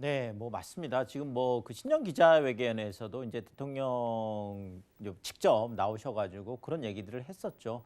네, 뭐 맞습니다. 지금 뭐 그 신년 기자회견에서도 이제 대통령 직접 나오셔가지고 그런 얘기들을 했었죠.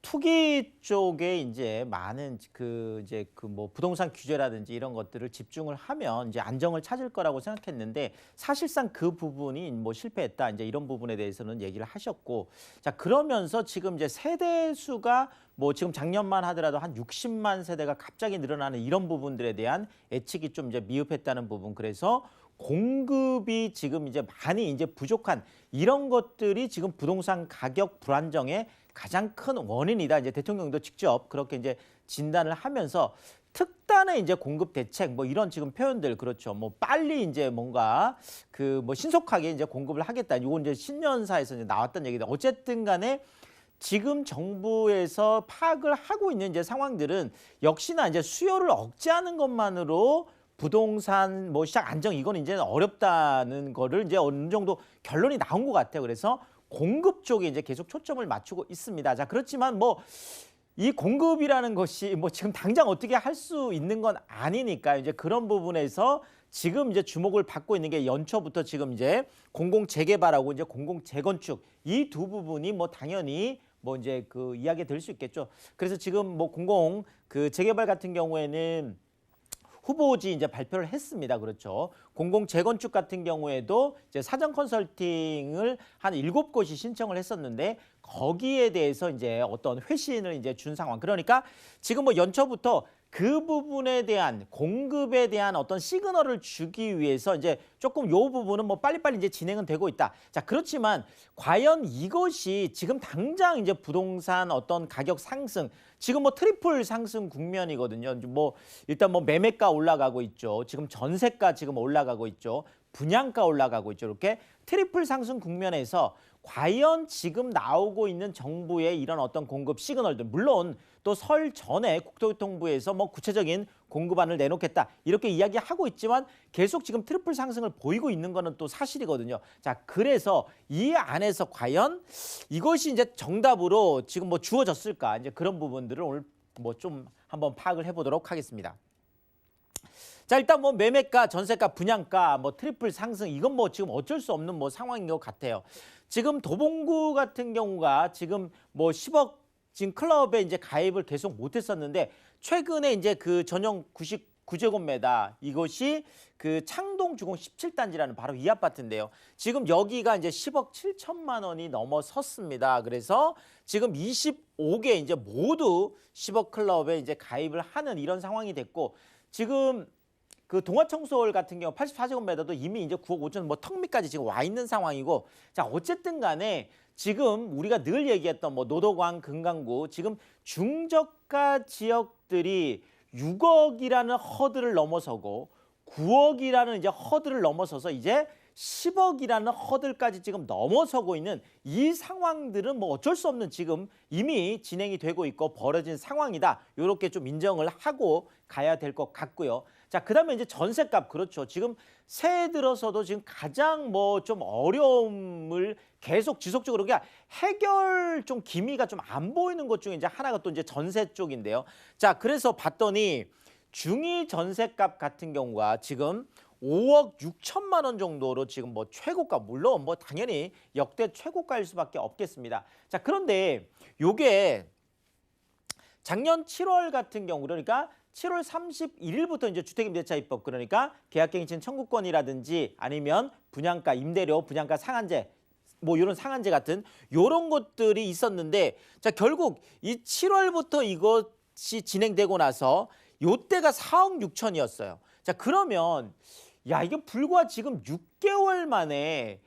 투기 쪽에 이제 많은 그 이제 그 뭐 부동산 규제라든지 이런 것들을 집중을 하면 이제 안정을 찾을 거라고 생각했는데 사실상 그 부분이 뭐 실패했다. 이제 이런 부분에 대해서는 얘기를 하셨고 자, 그러면서 지금 이제 세대 수가 뭐 지금 작년만 하더라도 한 60만 세대가 갑자기 늘어나는 이런 부분들에 대한 예측이 좀 이제 미흡했다는 부분. 그래서 공급이 지금 이제 많이 이제 부족한 이런 것들이 지금 부동산 가격 불안정의 가장 큰 원인이다. 이제 대통령도 직접 그렇게 이제 진단을 하면서 특단의 이제 공급 대책 뭐 이런 지금 표현들 그렇죠. 뭐 빨리 이제 뭔가 그 뭐 신속하게 이제 공급을 하겠다. 이건 이제 신년사에서 이제 나왔던 얘기다. 어쨌든 간에 지금 정부에서 파악을 하고 있는 이제 상황들은 역시나 이제 수요를 억제하는 것만으로 부동산 뭐 시장 안정 이건 이제는 어렵다는 거를 이제 어느 정도 결론이 나온 것 같아요. 그래서 공급 쪽에 이제 계속 초점을 맞추고 있습니다. 자, 그렇지만 뭐 이 공급이라는 것이 뭐 지금 당장 어떻게 할 수 있는 건 아니니까 이제 그런 부분에서 지금 이제 주목을 받고 있는 게 연초부터 지금 이제 공공 재개발하고 이제 공공 재건축 이 두 부분이 뭐 당연히 뭐 이제 그 이야기 될 수 있겠죠. 그래서 지금 뭐 공공 그 재개발 같은 경우에는 후보지 이제 발표를 했습니다. 그렇죠. 공공 재건축 같은 경우에도 이제 사전 컨설팅을 한 7곳이 신청을 했었는데 거기에 대해서 이제 어떤 회신을 이제 준 상황. 그러니까 지금 뭐 연초부터 그 부분에 대한 공급에 대한 어떤 시그널을 주기 위해서 이제 조금 요 부분은 뭐 빨리빨리 이제 진행은 되고 있다. 자, 그렇지만 과연 이것이 지금 당장 이제 부동산 어떤 가격 상승 지금 뭐 트리플 상승 국면이거든요. 뭐 일단 뭐 매매가 올라가고 있죠. 지금 전세가 지금 올라가고 있죠. 분양가 올라가고 있죠. 이렇게 트리플 상승 국면에서 과연 지금 나오고 있는 정부의 이런 어떤 공급 시그널들 물론 또 설 전에 국토교통부에서 뭐 구체적인 공급안을 내놓겠다 이렇게 이야기하고 있지만 계속 지금 트리플 상승을 보이고 있는 거는 또 사실이거든요. 자, 그래서 이 안에서 과연 이것이 이제 정답으로 지금 뭐 주어졌을까 이제 그런 부분들을 오늘 뭐 좀 한번 파악을 해보도록 하겠습니다. 자, 일단 뭐 매매가, 전세가, 분양가, 뭐 트리플 상승 이건 뭐 지금 어쩔 수 없는 뭐 상황인 것 같아요. 지금 도봉구 같은 경우가 지금 뭐 10억 지금 클럽에 이제 가입을 계속 못했었는데 최근에 이제 그 전용 99제곱미터 이것이 그 창동 주공 17단지라는 바로 이 아파트인데요. 지금 여기가 이제 10억 7천만 원이 넘어섰습니다. 그래서 지금 25개 이제 모두 10억 클럽에 이제 가입을 하는 이런 상황이 됐고 지금 그 동화청솔 같은 경우 84제곱미터도 이미 이제 9억 5천 뭐 턱 밑까지 지금 와 있는 상황이고 자, 어쨌든 간에 지금 우리가 늘 얘기했던 뭐 노도광, 금강구 지금 중저가 지역들이 6억이라는 허들을 넘어서고 9억이라는 이제 허들을 넘어서서 이제 10억이라는 허들까지 지금 넘어서고 있는 이 상황들은 뭐 어쩔 수 없는 지금 이미 진행이 되고 있고 벌어진 상황이다. 이렇게 좀 인정을 하고 가야 될 것 같고요. 자, 그다음에 이제 전셋값 그렇죠. 지금 새해 들어서도 지금 가장 뭐 좀 어려움을 계속 지속적으로 그러니까 해결 좀 기미가 좀 안 보이는 것 중에 이제 하나가 또 이제 전세 쪽인데요. 자, 그래서 봤더니 중위 전셋값 같은 경우가 지금 5억 6천만 원 정도로 지금 뭐 최고가 물론 뭐 당연히 역대 최고가일 수밖에 없겠습니다. 자, 그런데 요게 작년 7월 같은 경우 그러니까 7월 31일부터 이제 주택임대차 입법 그러니까 계약갱신 청구권이라든지 아니면 분양가 임대료 분양가 상한제 뭐 이런 상한제 같은 이런 것들이 있었는데 자, 결국 이 7월부터 이것이 진행되고 나서 요때가 4억 6천이었어요. 자, 그러면 야, 이게 불과 지금 6개월 만에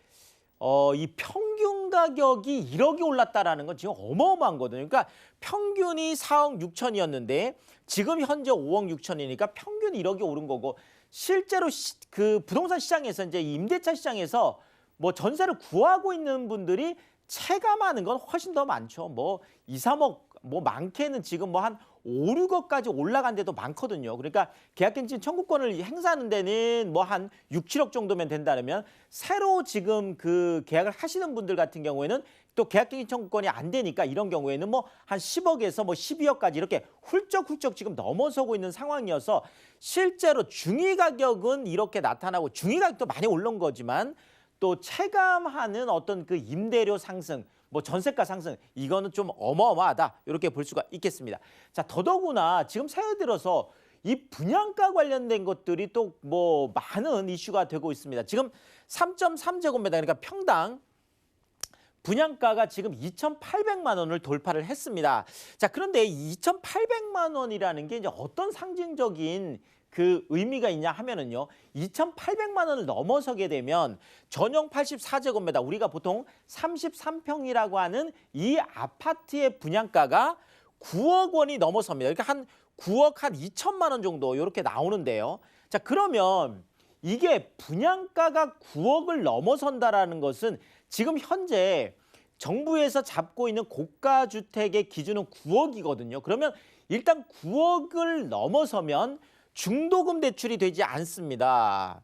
이 평균 가격이 1억이 올랐다라는 건 지금 어마어마한 거거든요. 그러니까 평균이 4억 6천이었는데 지금 현재 5억 6천이니까 평균 1억이 오른 거고 실제로 그 부동산 시장에서 이제 임대차 시장에서 뭐 전세를 구하고 있는 분들이 체감하는 건 훨씬 더 많죠. 뭐 2, 3억, 뭐 많게는 지금 뭐 한 5, 6억까지 올라간 데도 많거든요. 그러니까 계약갱신 청구권을 행사하는 데는 뭐 한 6, 7억 정도면 된다면 새로 지금 그 계약을 하시는 분들 같은 경우에는 또 계약갱신 청구권이 안 되니까 이런 경우에는 뭐 한 10억에서 뭐 12억까지 이렇게 훌쩍훌쩍 지금 넘어서고 있는 상황이어서 실제로 중위 가격은 이렇게 나타나고 중위 가격도 많이 오른 거지만 또 체감하는 어떤 그 임대료 상승, 뭐 전세가 상승 이거는 좀 어마어마하다 이렇게 볼 수가 있겠습니다. 자, 더더구나 지금 새해 들어서 이 분양가 관련된 것들이 또 뭐 많은 이슈가 되고 있습니다. 지금 3.3제곱미터 그러니까 평당 분양가가 지금 2,800만 원을 돌파를 했습니다. 자, 그런데 2,800만 원이라는 게 이제 어떤 상징적인 그 의미가 있냐 하면은요. 2,800만 원을 넘어서게 되면 전용 84제곱미터 우리가 보통 33평이라고 하는 이 아파트의 분양가가 9억 원이 넘어섭니다. 그러니까 한 9억 한 2천만 원 정도 이렇게 나오는데요. 자, 그러면 이게 분양가가 9억을 넘어선다라는 것은 지금 현재 정부에서 잡고 있는 고가 주택의 기준은 9억이거든요. 그러면 일단 9억을 넘어서면 중도금 대출이 되지 않습니다.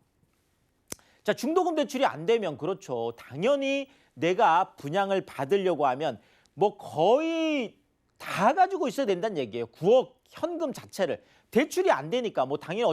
자, 중도금 대출이 안 되면 그렇죠. 당연히 내가 분양을 받으려고 하면 뭐 거의 다 가지고 있어야 된다는 얘기예요. 9억 현금 자체를. 대출이 안 되니까 뭐 당연히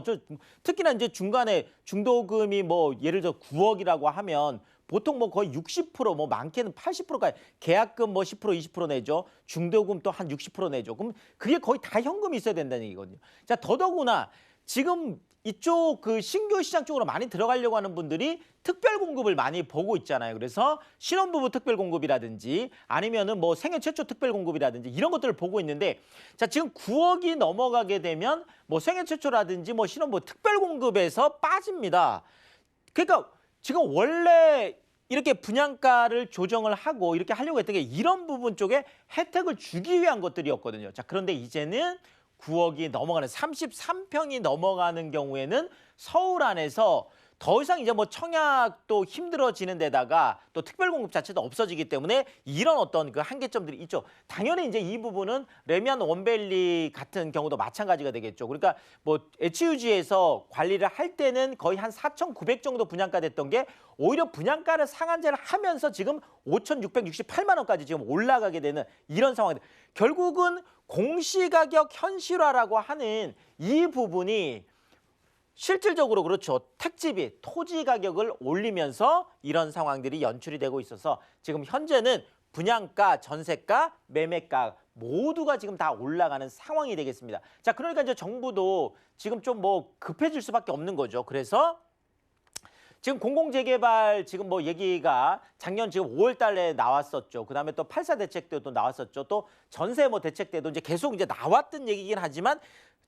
특히나 이제 중간에 중도금이 뭐 예를 들어 9억이라고 하면 보통 뭐 거의 60%뭐 많게는 80%까지 계약금 뭐 10% 20% 내죠. 중도금 또 한 60% 내죠. 그럼 그게 거의 다 현금이 있어야 된다는 얘기거든요. 자, 더더구나 지금 이쪽 그 신규 시장 쪽으로 많이 들어가려고 하는 분들이 특별 공급을 많이 보고 있잖아요. 그래서 신혼부부 특별 공급이라든지 아니면은 뭐 생애 최초 특별 공급이라든지 이런 것들을 보고 있는데 자, 지금 9억이 넘어가게 되면 뭐 생애 최초라든지 뭐 신혼부부 특별 공급에서 빠집니다. 그러니까 지금 원래 이렇게 분양가를 조정을 하고 이렇게 하려고 했던 게 이런 부분 쪽에 혜택을 주기 위한 것들이었거든요. 자, 그런데 이제는 9억이 넘어가는 33평이 넘어가는 경우에는 서울 안에서 더 이상 이제 뭐 청약도 힘들어지는 데다가 또 특별공급 자체도 없어지기 때문에 이런 어떤 그 한계점들이 있죠. 당연히 이제 이 부분은 레미안 원밸리 같은 경우도 마찬가지가 되겠죠. 그러니까 뭐 HUG에서 관리를 할 때는 거의 한 4,900 정도 분양가 됐던 게 오히려 분양가를 상한제를 하면서 지금 5,668만 원까지 지금 올라가게 되는 이런 상황인데 결국은 공시가격 현실화라고 하는 이 부분이 실질적으로 그렇죠. 택지비, 토지 가격을 올리면서 이런 상황들이 연출이 되고 있어서 지금 현재는 분양가, 전세가, 매매가 모두가 지금 다 올라가는 상황이 되겠습니다. 자, 그러니까 이제 정부도 지금 좀 뭐 급해질 수밖에 없는 거죠. 그래서 지금 공공재개발 지금 뭐 얘기가 작년 지금 5월 달에 나왔었죠. 그다음에 또 8사 대책 때도 나왔었죠. 또 전세 뭐 대책 때도 이제 계속 이제 나왔던 얘기긴 하지만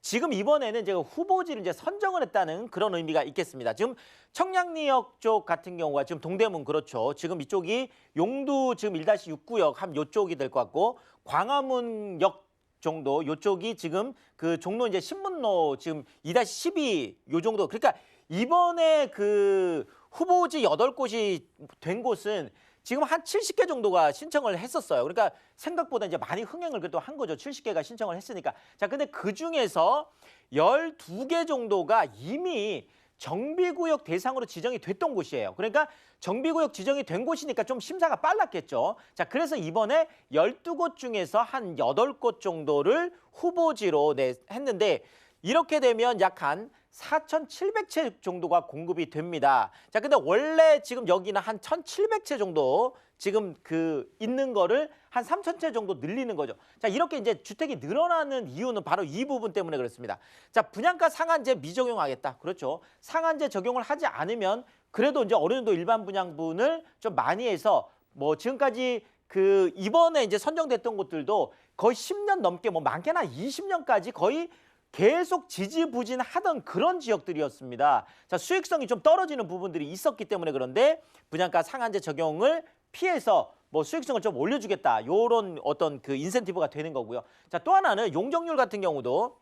지금 이번에는 제가 후보지를 이제 선정을 했다는 그런 의미가 있겠습니다. 지금 청량리역 쪽 같은 경우가 지금 동대문 그렇죠. 지금 이쪽이 용두 지금 1-6구역 한 요쪽이 될 것 같고 광화문역 정도 요쪽이 지금 그 종로 이제 신문로 지금 2-12 요 정도. 그러니까 이번에 그 후보지 8곳이 된 곳은 지금 한 70개 정도가 신청을 했었어요. 그러니까 생각보다 이제 많이 흥행을 그래도 한 거죠. 70개가 신청을 했으니까. 자, 근데 그중에서 12개 정도가 이미 정비구역 대상으로 지정이 됐던 곳이에요. 그러니까 정비구역 지정이 된 곳이니까 좀 심사가 빨랐겠죠. 자, 그래서 이번에 12곳 중에서 한 8곳 정도를 후보지로 했는데 이렇게 되면 약 한 4,700채 정도가 공급이 됩니다. 자, 근데 원래 지금 여기는 한 1,700채 정도 지금 그 있는 거를 한 3,000채 정도 늘리는 거죠. 자, 이렇게 이제 주택이 늘어나는 이유는 바로 이 부분 때문에 그렇습니다. 자, 분양가 상한제 미적용하겠다. 그렇죠. 상한제 적용을 하지 않으면 그래도 이제 어느 정도 일반 분양분을 좀 많이 해서 뭐 지금까지 그 이번에 이제 선정됐던 곳들도 거의 10년 넘게 뭐 많게나 20년까지 거의 계속 지지부진하던 그런 지역들이었습니다. 자, 수익성이 좀 떨어지는 부분들이 있었기 때문에 그런데 분양가 상한제 적용을 피해서 뭐 수익성을 좀 올려주겠다. 요런 어떤 그 인센티브가 되는 거고요. 자, 또 하나는 용적률 같은 경우도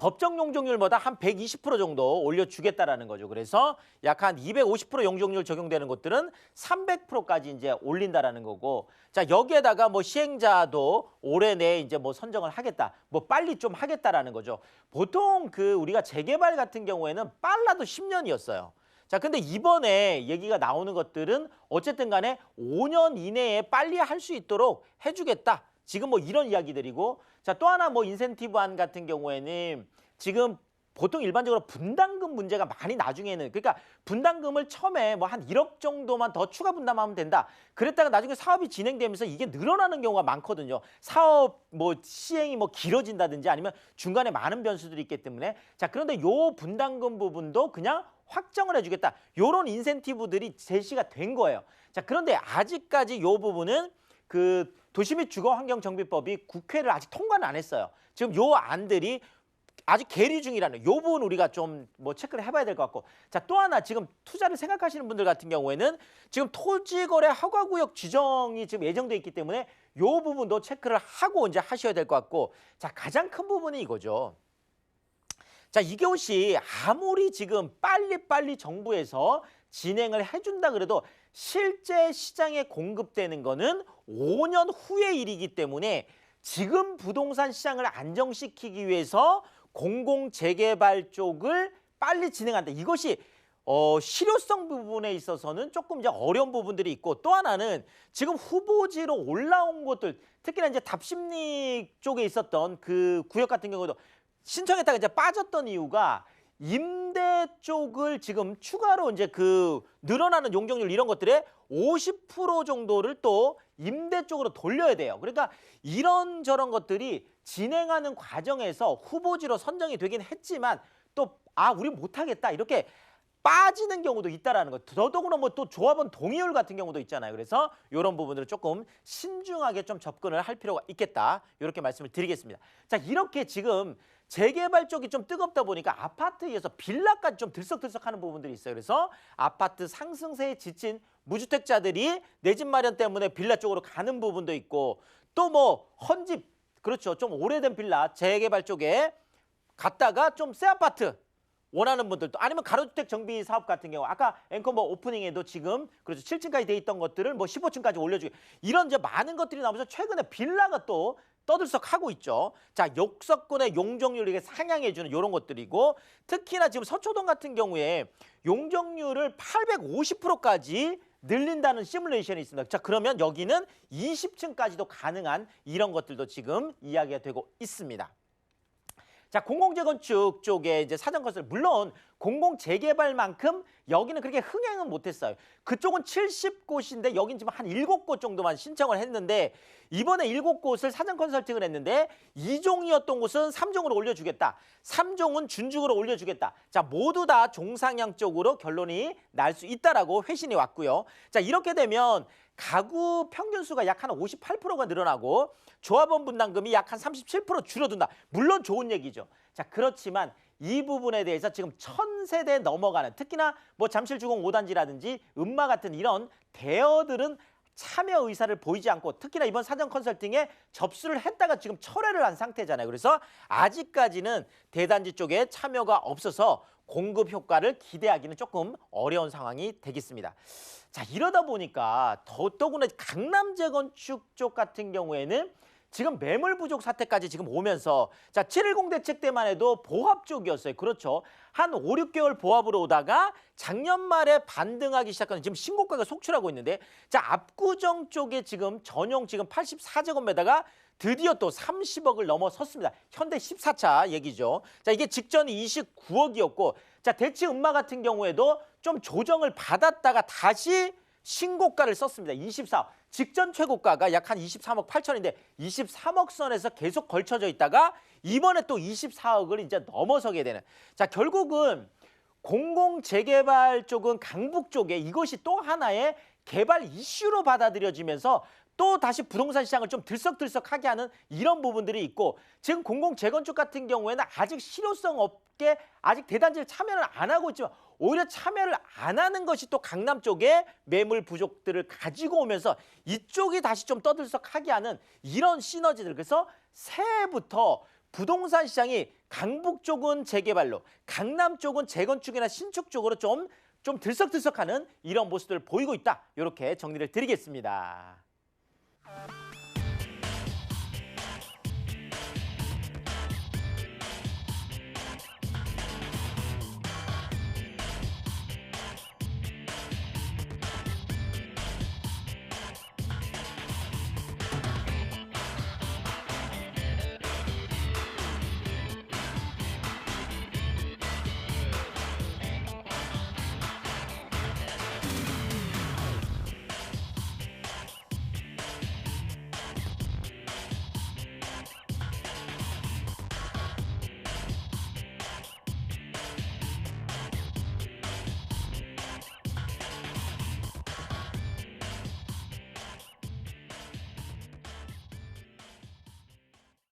법정 용적률보다 한 120% 정도 올려주겠다라는 거죠. 그래서 약 한 250% 용적률 적용되는 곳들은 300%까지 이제 올린다라는 거고, 자 여기에다가 뭐 시행자도 올해 내에 이제 뭐 선정을 하겠다, 뭐 빨리 좀 하겠다라는 거죠. 보통 그 우리가 재개발 같은 경우에는 빨라도 10년이었어요. 자, 근데 이번에 얘기가 나오는 것들은 어쨌든 간에 5년 이내에 빨리 할 수 있도록 해주겠다. 지금 뭐 이런 이야기들이고, 자, 또 하나 뭐 인센티브안 같은 경우에는 지금 보통 일반적으로 분담금 문제가 많이 나중에는, 그러니까 분담금을 처음에 뭐 한 1억 정도만 더 추가 분담하면 된다. 그랬다가 나중에 사업이 진행되면서 이게 늘어나는 경우가 많거든요. 사업 뭐 시행이 뭐 길어진다든지 아니면 중간에 많은 변수들이 있기 때문에, 자, 그런데 요 분담금 부분도 그냥 확정을 해주겠다. 요런 인센티브들이 제시가 된 거예요. 자, 그런데 아직까지 요 부분은 그 도시 및 주거환경정비법이 국회를 아직 통과는 안 했어요. 지금 요 안들이 아직 계류 중이라는 요 부분 우리가 좀 뭐 체크를 해봐야 될 것 같고, 자, 또 하나 지금 투자를 생각하시는 분들 같은 경우에는 지금 토지거래 허가구역 지정이 지금 예정돼 있기 때문에 요 부분도 체크를 하고 이제 하셔야 될 것 같고, 자, 가장 큰 부분이 이거죠. 자, 이것이 아무리 지금 빨리빨리 정부에서 진행을 해준다 그래도 실제 시장에 공급되는 거는 5년 후의 일이기 때문에 지금 부동산 시장을 안정시키기 위해서 공공재개발 쪽을 빨리 진행한다. 이것이 실효성 부분에 있어서는 조금 이제 어려운 부분들이 있고, 또 하나는 지금 후보지로 올라온 곳들, 특히나 이제 답심리 쪽에 있었던 그 구역 같은 경우도 신청했다가 이제 빠졌던 이유가 임대 쪽을 지금 추가로 이제 그 늘어나는 용적률 이런 것들에 50% 정도를 또 임대 쪽으로 돌려야 돼요. 그러니까 이런저런 것들이 진행하는 과정에서 후보지로 선정이 되긴 했지만 또 우리 못하겠다 이렇게 빠지는 경우도 있다라는 것. 더더구나 뭐 또 조합원 동의율 같은 경우도 있잖아요. 그래서 이런 부분들을 조금 신중하게 좀 접근을 할 필요가 있겠다. 이렇게 말씀을 드리겠습니다. 자, 이렇게 지금 재개발 쪽이 좀 뜨겁다 보니까 아파트에 이어서 빌라까지 좀 들썩들썩하는 부분들이 있어요. 그래서 아파트 상승세에 지친 무주택자들이 내 집 마련 때문에 빌라 쪽으로 가는 부분도 있고, 또 뭐 헌집, 그렇죠, 좀 오래된 빌라 재개발 쪽에 갔다가 좀 새 아파트 원하는 분들도, 아니면 가로주택 정비 사업 같은 경우 아까 앵커 뭐 오프닝에도 지금 그렇죠 7층까지 돼 있던 것들을 뭐 15층까지 올려주기, 이런 이제 많은 것들이 나오면서 최근에 빌라가 또 떠들썩하고 있죠. 자, 역서권의 용적률을 상향해주는 이런 것들이고, 특히나 지금 서초동 같은 경우에 용적률을 850%까지 늘린다는 시뮬레이션이 있습니다. 자, 그러면 여기는 20층까지도 가능한 이런 것들도 지금 이야기가 되고 있습니다. 자, 공공재건축 쪽에 이제 사전건설, 물론 공공재개발만큼 여기는 그렇게 흥행은 못했어요. 그쪽은 70곳인데 여긴 지금 한 7곳 정도만 신청을 했는데, 이번에 7곳을 사전 컨설팅을 했는데 2종이었던 곳은 3종으로 올려주겠다. 3종은 준중으로 올려주겠다. 자, 모두 다 종상향 쪽으로 결론이 날 수 있다라고 회신이 왔고요. 자, 이렇게 되면 가구 평균 수가 약 한 58%가 늘어나고 조합원 분담금이 약 한 37% 줄어든다. 물론 좋은 얘기죠. 자, 그렇지만 이 부분에 대해서 지금 1000세대 넘어가는, 특히나 뭐 잠실주공 5단지라든지 음마 같은 이런 대여들은 참여 의사를 보이지 않고, 특히나 이번 사전 컨설팅에 접수를 했다가 지금 철회를 한 상태잖아요. 그래서 아직까지는 대단지 쪽에 참여가 없어서 공급 효과를 기대하기는 조금 어려운 상황이 되겠습니다. 자, 이러다 보니까 더더구나 강남 재건축 쪽 같은 경우에는 지금 매물 부족 사태까지 지금 오면서, 자, 710 대책 때만 해도 보합 쪽이었어요. 그렇죠. 한 5, 6개월 보합으로 오다가 작년 말에 반등하기 시작하는 지금 신고가가 속출하고 있는데, 자, 압구정 쪽에 지금 전용 지금 84제곱미터가 드디어 또 30억을 넘어섰습니다. 현대 14차 얘기죠. 자, 이게 직전이 29억이었고, 자, 대치 음마 같은 경우에도 좀 조정을 받았다가 다시 신고가를 썼습니다. 24억. 직전 최고가가 약 한 23억 8천인데 23억 선에서 계속 걸쳐져 있다가 이번에 또 24억을 이제 넘어서게 되는. 자, 결국은 공공재개발 쪽은 강북 쪽에 이것이 또 하나의 개발 이슈로 받아들여지면서 또 다시 부동산 시장을 좀 들썩들썩하게 하는 이런 부분들이 있고, 지금 공공재건축 같은 경우에는 아직 실효성 없게 아직 대단지를 참여를 안 하고 있지만 오히려 참여를 안 하는 것이 또 강남 쪽에 매물 부족들을 가지고 오면서 이쪽이 다시 좀 떠들썩하게 하는 이런 시너지들. 그래서 새해부터 부동산 시장이 강북 쪽은 재개발로, 강남 쪽은 재건축이나 신축 쪽으로 좀 들썩들썩하는 이런 모습들을 보이고 있다. 이렇게 정리를 드리겠습니다.